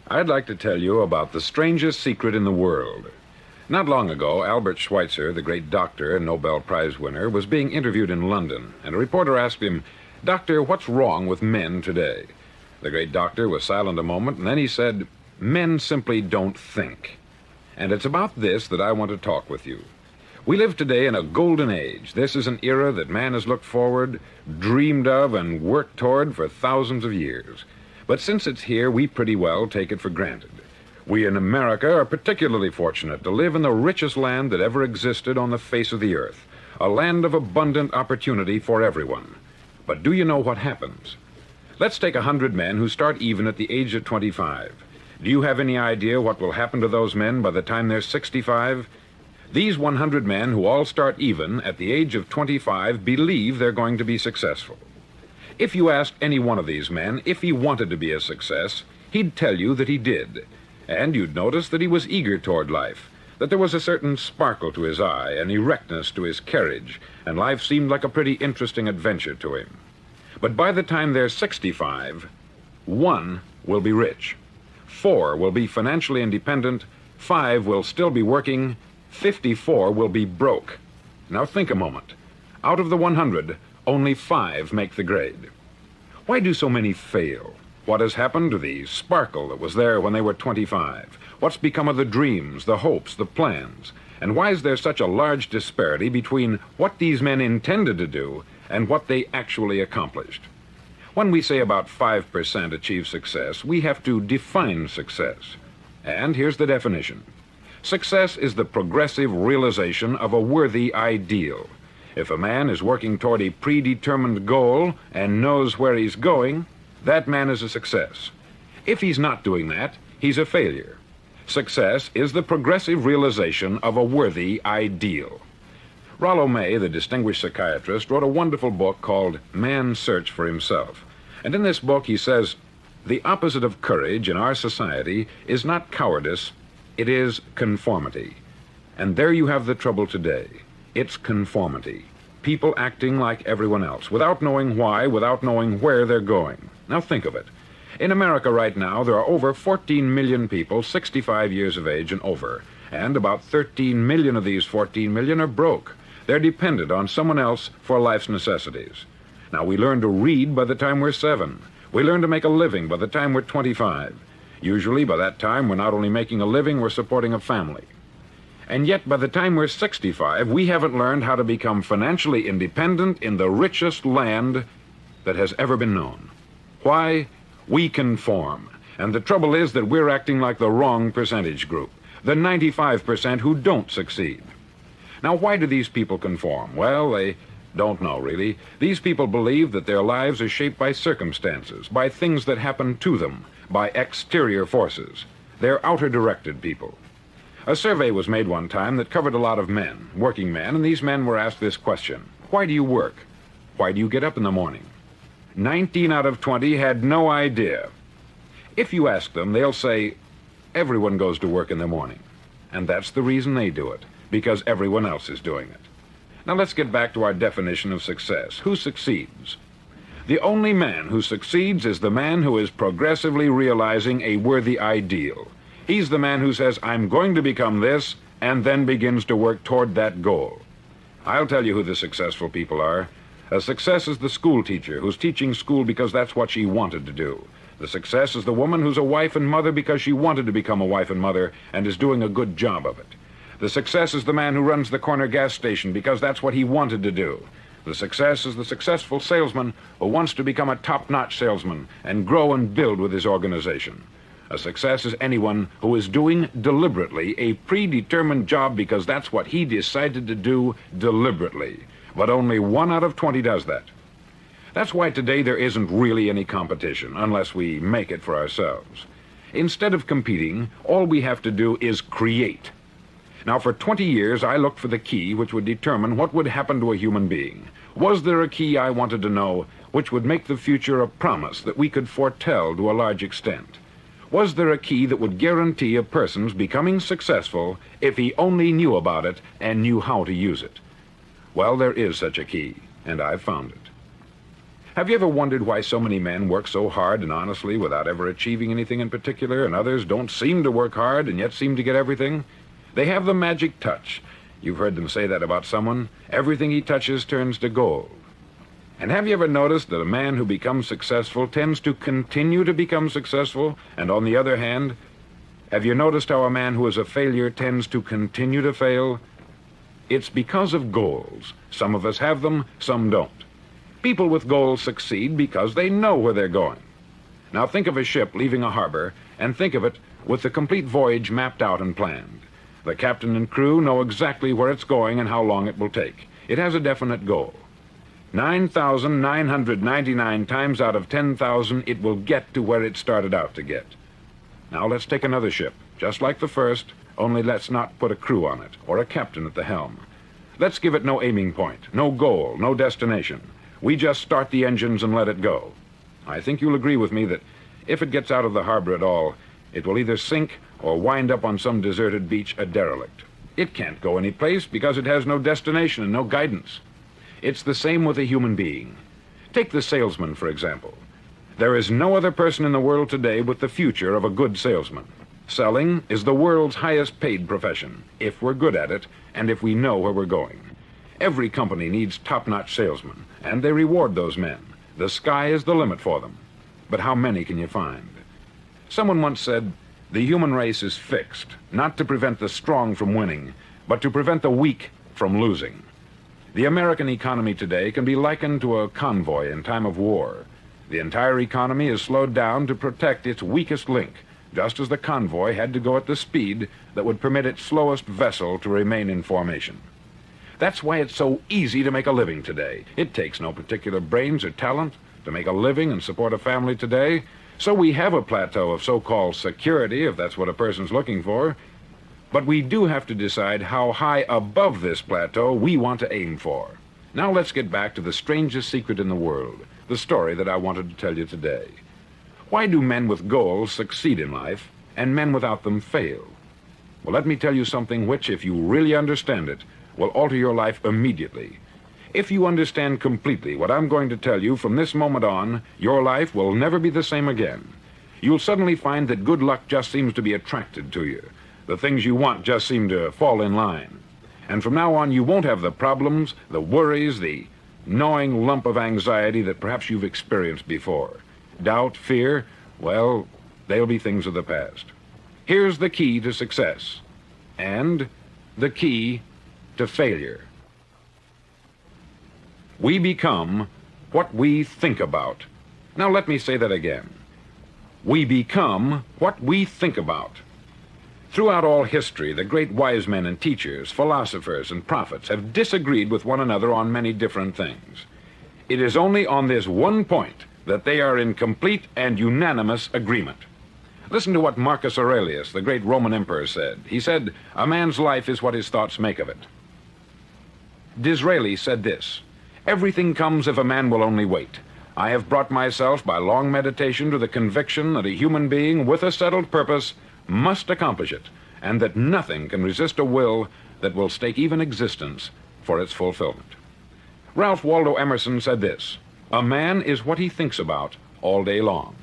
I'd like to tell you about the strangest secret in the world. Not long ago, Albert Schweitzer, the great doctor and Nobel Prize winner, was being interviewed in London, and a reporter asked him, "Doctor, what's wrong with men today?" The great doctor was silent a moment, and then he said, "Men simply don't think." And it's about this that I want to talk with you. We live today in a golden age. This is an era that man has looked forward, dreamed of, and worked toward for thousands of years. But since it's here, we pretty well take it for granted. We in America are particularly fortunate to live in the richest land that ever existed on the face of the earth, a land of abundant opportunity for everyone. But do you know what happens? Let's take 100 men who start even at the age of 25. Do you have any idea what will happen to those men by the time they're 65? These 100 men who all start even at the age of 25 believe they're going to be successful. If you asked any one of these men if he wanted to be a success, he'd tell you that he did. And you'd notice that he was eager toward life, that there was a certain sparkle to his eye, an erectness to his carriage, and life seemed like a pretty interesting adventure to him. But by the time they're 65, 1 will be rich, 4 will be financially independent, 5 will still be working, 54 will be broke. Now think a moment. Out of the 100, only 5 make the grade. Why do so many fail? What has happened to the sparkle that was there when they were 25? What's become of the dreams, the hopes, the plans? And why is there such a large disparity between what these men intended to do and what they actually accomplished? When we say about 5% achieve success, we have to define success. And here's the definition. Success is the progressive realization of a worthy ideal. If a man is working toward a predetermined goal and knows where he's going, that man is a success. If he's not doing that, he's a failure. Success is the progressive realization of a worthy ideal. Rollo May, the distinguished psychiatrist, wrote a wonderful book called Man's Search for Himself. And in this book he says, the opposite of courage in our society is not cowardice, it is conformity. And there you have the trouble today. It's conformity. People acting like everyone else, without knowing why, without knowing where they're going. Now think of it. In America right now, there are over 14 million people 65 years of age and over, and about 13 million of these 14 million are broke. They're dependent on someone else for life's necessities. Now, we learn to read by the time we're 7. We learn to make a living by the time we're 25. Usually, by that time, we're not only making a living, we're supporting a family. And yet, by the time we're 65, we haven't learned how to become financially independent in the richest land that has ever been known. Why? We conform. And the trouble is that we're acting like the wrong percentage group, the 95% who don't succeed. Now, why do these people conform? Well, they don't know, really. These people believe that their lives are shaped by circumstances, by things that happen to them, by exterior forces. They're outer-directed people. A survey was made one time that covered a lot of men, working men, and these men were asked this question. Why do you work? Why do you get up in the morning? 19 out of 20 had no idea. If you ask them, they'll say, everyone goes to work in the morning. And that's the reason they do it, because everyone else is doing it. Now let's get back to our definition of success. Who succeeds? The only man who succeeds is the man who is progressively realizing a worthy ideal. He's the man who says, I'm going to become this, and then begins to work toward that goal. I'll tell you who the successful people are. A success is the school teacher who's teaching school because that's what she wanted to do. The success is the woman who's a wife and mother because she wanted to become a wife and mother and is doing a good job of it. The success is the man who runs the corner gas station because that's what he wanted to do. The success is the successful salesman who wants to become a top-notch salesman and grow and build with his organization. A success is anyone who is doing deliberately a predetermined job because that's what he decided to do deliberately. But only 1 out of 20 does that. That's why today there isn't really any competition, unless we make it for ourselves. Instead of competing, all we have to do is create. Now, for 20 years, I looked for the key which would determine what would happen to a human being. Was there a key I wanted to know which would make the future a promise that we could foretell to a large extent? Was there a key that would guarantee a person's becoming successful if he only knew about it and knew how to use it? Well, there is such a key, and I've found it. Have you ever wondered why so many men work so hard and honestly without ever achieving anything in particular, and others don't seem to work hard and yet seem to get everything? They have the magic touch. You've heard them say that about someone. Everything he touches turns to gold. And have you ever noticed that a man who becomes successful tends to continue to become successful, and on the other hand, have you noticed how a man who is a failure tends to continue to fail? It's because of goals. Some of us have them, some don't. People with goals succeed because they know where they're going. Now think of a ship leaving a harbor, and think of it with the complete voyage mapped out and planned. The captain and crew know exactly where it's going and how long it will take. It has a definite goal. 9,999 times out of 10,000, it will get to where it started out to get. Now let's take another ship, just like the first, only let's not put a crew on it, or a captain at the helm. Let's give it no aiming point, no goal, no destination. We just start the engines and let it go. I think you'll agree with me that if it gets out of the harbor at all, it will either sink or wind up on some deserted beach a derelict. It can't go any place because it has no destination and no guidance. It's the same with a human being. Take the salesman, for example. There is no other person in the world today with the future of a good salesman. Selling is the world's highest paid profession, if we're good at it and if we know where we're going. Every company needs top-notch salesmen, and they reward those men. The sky is the limit for them. But how many can you find? Someone once said, the human race is fixed, not to prevent the strong from winning, but to prevent the weak from losing. The American economy today can be likened to a convoy in time of war. The entire economy is slowed down to protect its weakest link, just as the convoy had to go at the speed that would permit its slowest vessel to remain in formation. That's why it's so easy to make a living today. It takes no particular brains or talent to make a living and support a family today. So we have a plateau of so-called security, if that's what a person's looking for. But we do have to decide how high above this plateau we want to aim for. Now let's get back to the strangest secret in the world, the story that I wanted to tell you today. Why do men with goals succeed in life and men without them fail? Well, let me tell you something which, if you really understand it, will alter your life immediately. If you understand completely what I'm going to tell you from this moment on, your life will never be the same again. You'll suddenly find that good luck just seems to be attracted to you. The things you want just seem to fall in line. And from now on, you won't have the problems, the worries, the gnawing lump of anxiety that perhaps you've experienced before. Doubt, fear, well, they'll be things of the past. Here's the key to success, and the key to failure. We become what we think about. Now let me say that again. We become what we think about. Throughout all history, the great wise men and teachers, philosophers and prophets have disagreed with one another on many different things. It is only on this one point that they are in complete and unanimous agreement. Listen to what Marcus Aurelius, the great Roman emperor, said. He said, "A man's life is what his thoughts make of it." Disraeli said this, "Everything comes if a man will only wait. I have brought myself by long meditation to the conviction that a human being with a settled purpose must accomplish it, and that nothing can resist a will that will stake even existence for its fulfillment." Ralph Waldo Emerson said this, "A man is what he thinks about all day long."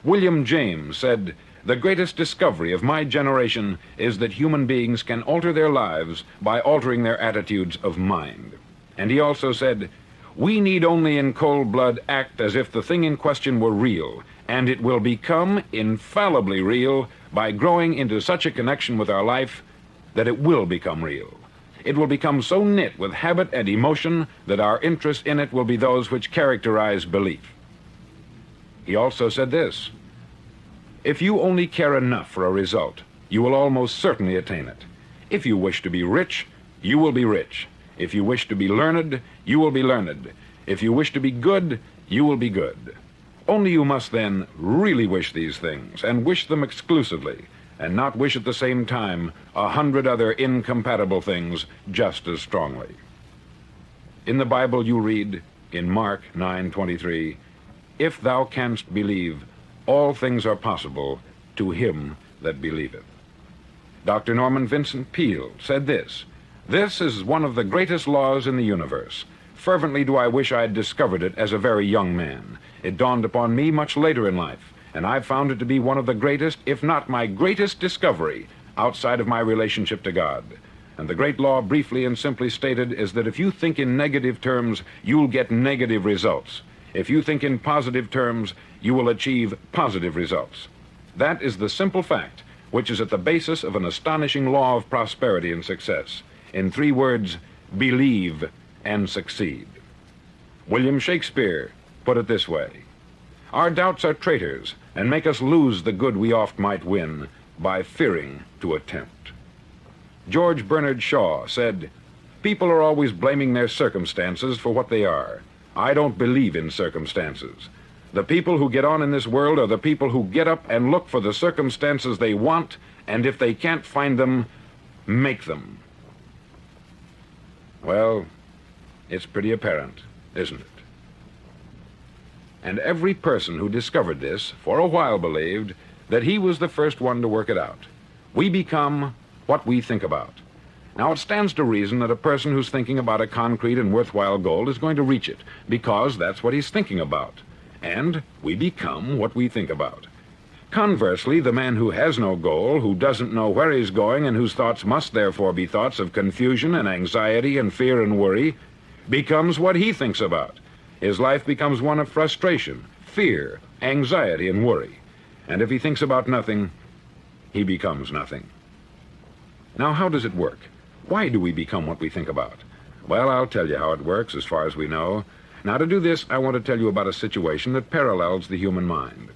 William James said, "The greatest discovery of my generation is that human beings can alter their lives by altering their attitudes of mind." And he also said, "We need only in cold blood act as if the thing in question were real, and it will become infallibly real by growing into such a connection with our life that it will become real. It will become so knit with habit and emotion that our interest in it will be those which characterize belief." He also said this, "If you only care enough for a result, you will almost certainly attain it. If you wish to be rich, you will be rich. If you wish to be learned, you will be learned. If you wish to be good, you will be good. Only you must then really wish these things, and wish them exclusively, and not wish at the same time 100 other incompatible things just as strongly." In the Bible you read, in Mark 9:23, "If thou canst believe, all things are possible to him that believeth." Dr. Norman Vincent Peale said this, "This is one of the greatest laws in the universe. Fervently do I wish I had discovered it as a very young man. It dawned upon me much later in life, and I've found it to be one of the greatest, if not my greatest discovery, outside of my relationship to God. And the great law, briefly and simply stated, is that if you think in negative terms, you'll get negative results. If you think in positive terms, you will achieve positive results. That is the simple fact, which is at the basis of an astonishing law of prosperity and success. In 3 words, believe and succeed. William Shakespeare put it this way: our doubts are traitors, and make us lose the good we oft might win by fearing to attempt. George Bernard Shaw said, people are always blaming their circumstances for what they are. I don't believe in circumstances. The people who get on in this world are the people who get up and look for the circumstances they want, and if they can't find them, make them. Well, it's pretty apparent, isn't it? And every person who discovered this for a while believed that he was the first one to work it out. We become what we think about. Now, it stands to reason that a person who's thinking about a concrete and worthwhile goal is going to reach it, because that's what he's thinking about. And we become what we think about. Conversely, the man who has no goal, who doesn't know where he's going, and whose thoughts must therefore be thoughts of confusion and anxiety and fear and worry, becomes what he thinks about. His life becomes one of frustration, fear, anxiety, and worry. And if he thinks about nothing, he becomes nothing. Now, how does it work? Why do we become what we think about? Well, I'll tell you how it works as far as we know. Now, to do this, I want to tell you about a situation that parallels the human mind.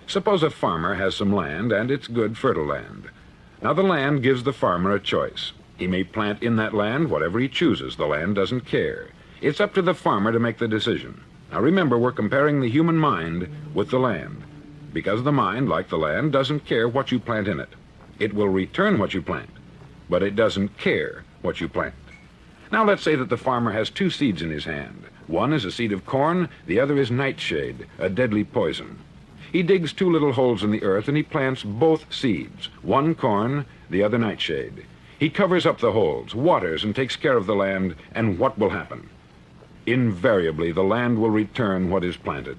Suppose a farmer has some land, and it's good, fertile land. Now, the land gives the farmer a choice. He may plant in that land whatever he chooses. The land doesn't care. It's up to the farmer to make the decision. Now, remember, we're comparing the human mind with the land, because the mind, like the land, doesn't care what you plant in it. It will return what you plant, but it doesn't care what you plant. Now, let's say that the farmer has 2 seeds in his hand. One is a seed of corn, the other is nightshade, a deadly poison. He digs 2 little holes in the earth and he plants both seeds, one corn, the other nightshade. He covers up the holes, waters, and takes care of the land, and what will happen? Invariably, the land will return what is planted.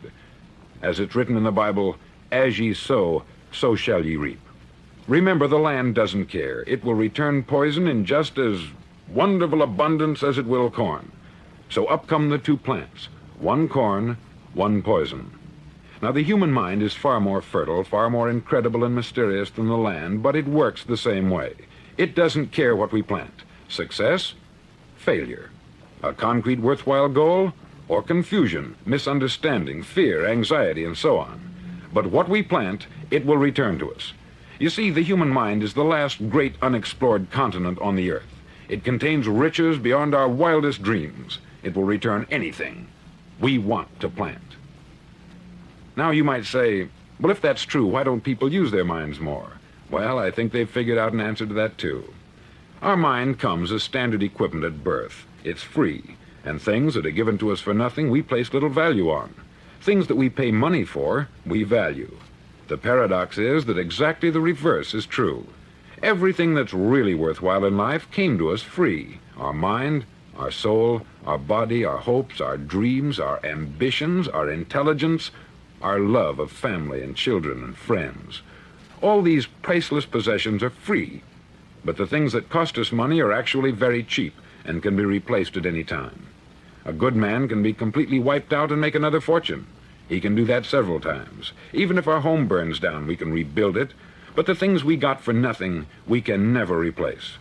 As it's written in the Bible, as ye sow, so shall ye reap. Remember, the land doesn't care. It will return poison in just as wonderful abundance as it will corn. So up come the 2 plants, one corn, one poison. Now, the human mind is far more fertile, far more incredible and mysterious than the land, but it works the same way. It doesn't care what we plant. Success, failure. A concrete, worthwhile goal, or confusion, misunderstanding, fear, anxiety, and so on. But what we plant, it will return to us. You see, the human mind is the last great unexplored continent on the earth. It contains riches beyond our wildest dreams. It will return anything we want to plant. Now, you might say, well, if that's true, why don't people use their minds more? Well, I think they've figured out an answer to that, too. Our mind comes as standard equipment at birth. It's free, and things that are given to us for nothing, we place little value on. Things that we pay money for, we value. The paradox is that exactly the reverse is true. Everything that's really worthwhile in life came to us free. Our mind, our soul, our body, our hopes, our dreams, our ambitions, our intelligence, our love of family and children and friends. All these priceless possessions are free, but the things that cost us money are actually very cheap and can be replaced at any time. A good man can be completely wiped out and make another fortune. He can do that several times. Even if our home burns down, we can rebuild it, but the things we got for nothing, we can never replace.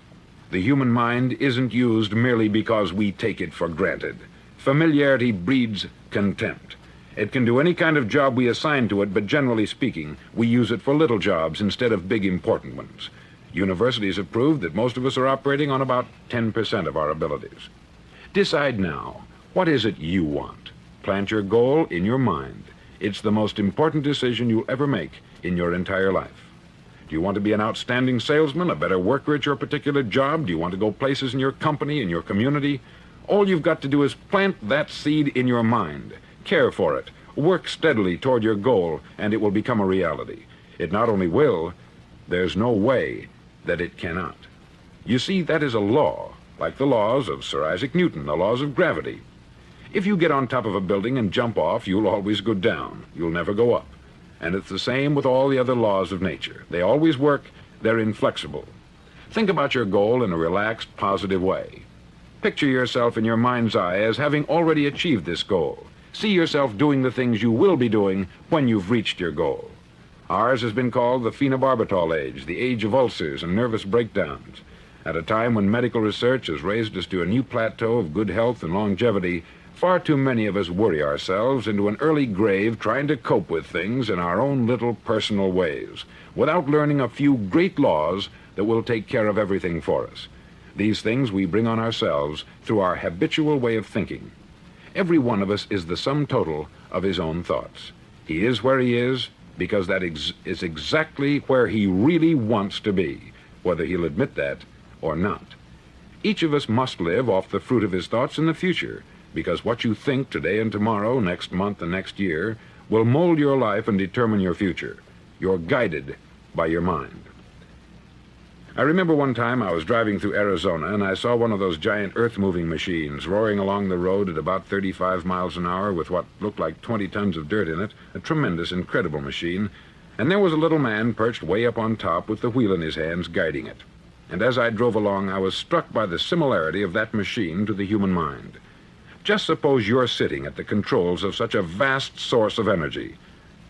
The human mind isn't used merely because we take it for granted. Familiarity breeds contempt. It can do any kind of job we assign to it, but generally speaking, we use it for little jobs instead of big, important ones. Universities have proved that most of us are operating on about 10% of our abilities. Decide now, what is it you want? Plant your goal in your mind. It's the most important decision you'll ever make in your entire life. Do you want to be an outstanding salesman, a better worker at your particular job? Do you want to go places in your company, in your community? All you've got to do is plant that seed in your mind. Care for it. Work steadily toward your goal, and it will become a reality. It not only will, there's no way that it cannot. You see, that is a law, like the laws of Sir Isaac Newton, the laws of gravity. If you get on top of a building and jump off, you'll always go down. You'll never go up. And it's the same with all the other laws of nature. They always work. They're inflexible. Think about your goal in a relaxed, positive way. Picture yourself in your mind's eye as having already achieved this goal. See yourself doing the things you will be doing when you've reached your goal. Ours has been called the phenobarbital age, the age of ulcers and nervous breakdowns. At a time when medical research has raised us to a new plateau of good health and longevity, far too many of us worry ourselves into an early grave trying to cope with things in our own little personal ways, without learning a few great laws that will take care of everything for us. These things we bring on ourselves through our habitual way of thinking. Every one of us is the sum total of his own thoughts. He is where he is because that is exactly where he really wants to be, whether he'll admit that or not. Each of us must live off the fruit of his thoughts in the future, because what you think today and tomorrow, next month and next year, will mold your life and determine your future. You're guided by your mind. I remember one time I was driving through Arizona and I saw one of those giant earth-moving machines roaring along the road at about 35 miles an hour with what looked like 20 tons of dirt in it, a tremendous, incredible machine, and there was a little man perched way up on top with the wheel in his hands guiding it. And as I drove along, I was struck by the similarity of that machine to the human mind. Just suppose you're sitting at the controls of such a vast source of energy.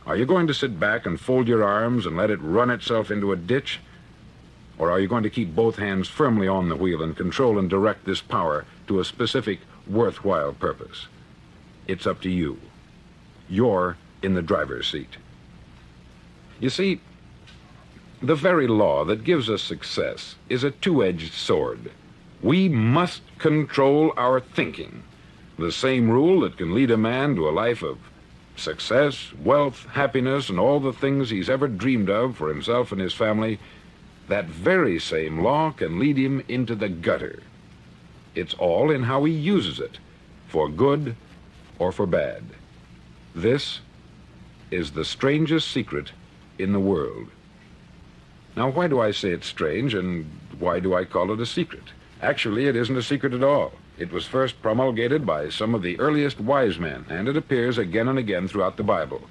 Are you going to sit back and fold your arms and let it run itself into a ditch? Or are you going to keep both hands firmly on the wheel and control and direct this power to a specific, worthwhile purpose? It's up to you. You're in the driver's seat. You see, the very law that gives us success is a two-edged sword. We must control our thinking. The same rule that can lead a man to a life of success, wealth, happiness, and all the things he's ever dreamed of for himself and his family, that very same law can lead him into the gutter. It's all in how he uses it, for good or for bad. This is the strangest secret in the world. Now, why do I say it's strange, and why do I call it a secret? Actually, it isn't a secret at all. It was first promulgated by some of the earliest wise men, and it appears again and again throughout the Bible.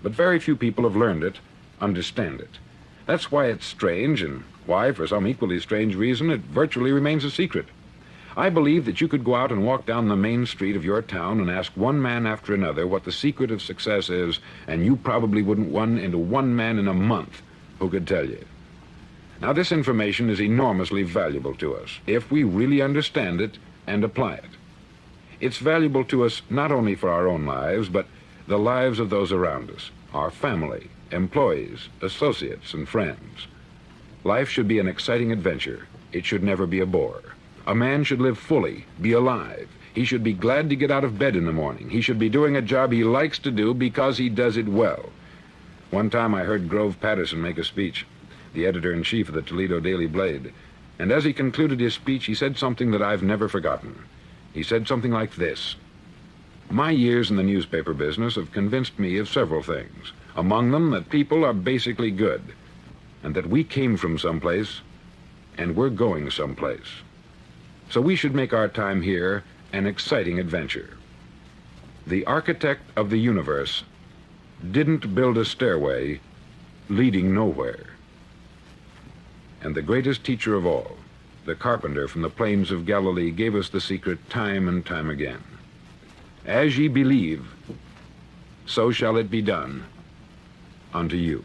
But very few people have learned it, understand it. That's why it's strange, and why, for some equally strange reason, it virtually remains a secret. I believe that you could go out and walk down the main street of your town and ask one man after another what the secret of success is, and you probably wouldn't run into one man in a month who could tell you. Now, this information is enormously valuable to us if we really understand it and apply it. It's valuable to us not only for our own lives, but the lives of those around us, our family, employees, associates, and friends. Life should be an exciting adventure. It should never be a bore. A man should live fully, be alive. He should be glad to get out of bed in the morning. He should be doing a job he likes to do because he does it well. One time I heard Grove Patterson make a speech, the editor-in-chief of the Toledo Daily Blade, and as he concluded his speech, he said something that I've never forgotten. He said something like this: "My years in the newspaper business have convinced me of several things, among them that people are basically good, and that we came from someplace, and we're going someplace. So we should make our time here an exciting adventure. The architect of the universe didn't build a stairway leading nowhere. And the greatest teacher of all, the carpenter from the plains of Galilee, gave us the secret time and time again. As ye believe, so shall it be done unto you."